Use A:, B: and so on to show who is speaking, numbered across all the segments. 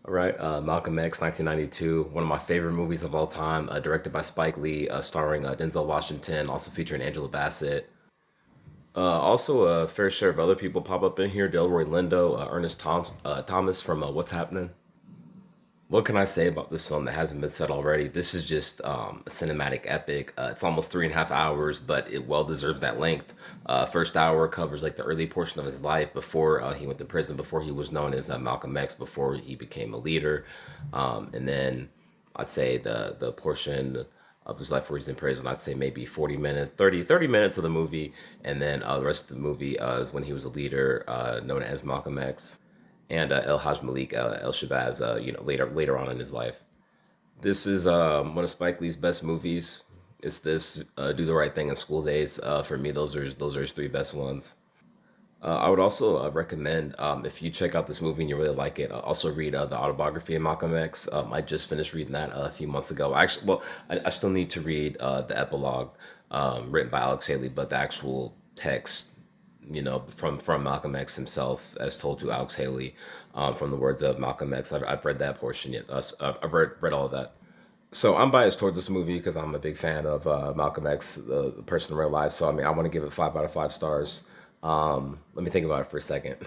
A: All right, Malcolm X, 1992, one of my favorite movies of all time, directed by Spike Lee, starring Denzel Washington, also featuring Angela Bassett. Also, a fair share of other people pop up in here: Delroy Lindo, Thomas from What's Happening. What can I say about this film that hasn't been said already? This is just a cinematic epic. It's almost 3.5 hours, but it well deserves that length. First hour covers like the early portion of his life before he went to prison, before he was known as Malcolm X, before he became a leader, and then I'd say the portion of his life where he's in prison, I'd say maybe 40 minutes, 30 minutes of the movie, and then the rest of the movie is when he was a leader known as Malcolm X and El Haj Malik El Shabazz, later on in his life. This is one of Spike Lee's best movies. It's this Do the Right Thing in School Days. For me, those are his three best ones. I would also recommend if you check out this movie and you really like it, also read the autobiography of Malcolm X. I just finished reading that a few months ago. I still need to read the epilogue written by Alex Haley, but the actual text, from Malcolm X himself, as told to Alex Haley, from the words of Malcolm X. I've read that portion yet. I've read all of that. So I'm biased towards this movie because I'm a big fan of Malcolm X, the person in real life. So I mean, I want to give it 5 out of 5 stars. Let me think about it for a second.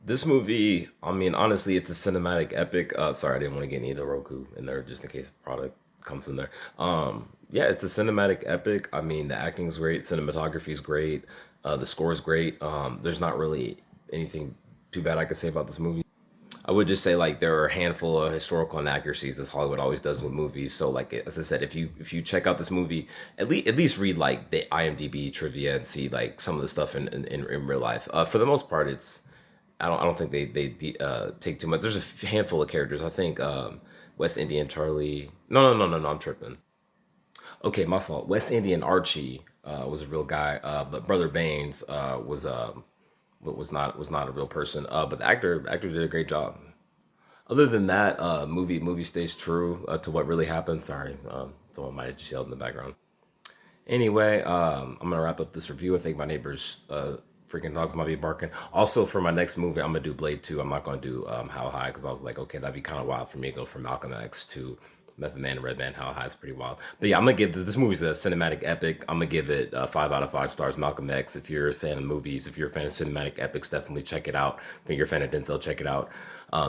A: This movie, I mean, honestly, it's a cinematic epic. Sorry, I didn't want to get any of the Roku in there just in case the product comes in there. Yeah, it's a cinematic epic. I mean, the acting's great, cinematography is great, the score is great. There's not really anything too bad I could say about this movie. I would just say like there are a handful of historical inaccuracies as Hollywood always does with movies. So like as I said, if you check out this movie, at least read like the IMDb trivia and see like some of the stuff in real life. For the most part, it's I don't think they take too much. There's a handful of characters. I think West Indian Charlie. No. I'm tripping. Okay, my fault. West Indian Archie was a real guy, but Brother Baines was not a real person. But the actor did a great job. Other than that, movie stays true to what really happened. Sorry, someone might have just yelled in the background. Anyway, I'm gonna wrap up this review. I think my neighbors' freaking dogs might be barking. Also, for my next movie, I'm gonna do Blade 2. I'm not gonna do How High because I was like, okay, that'd be kind of wild for me to go from Malcolm X to Method Man and Red Man. How High is pretty wild. But yeah, I'm gonna give this movie's a cinematic epic. I'm gonna give it 5 out of 5 stars. Malcolm X. If you're a fan of movies, if you're a fan of cinematic epics, definitely check it out. If you're a fan of Denzel, check it out.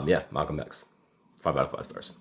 A: Yeah, Malcolm X. 5 out of 5 stars.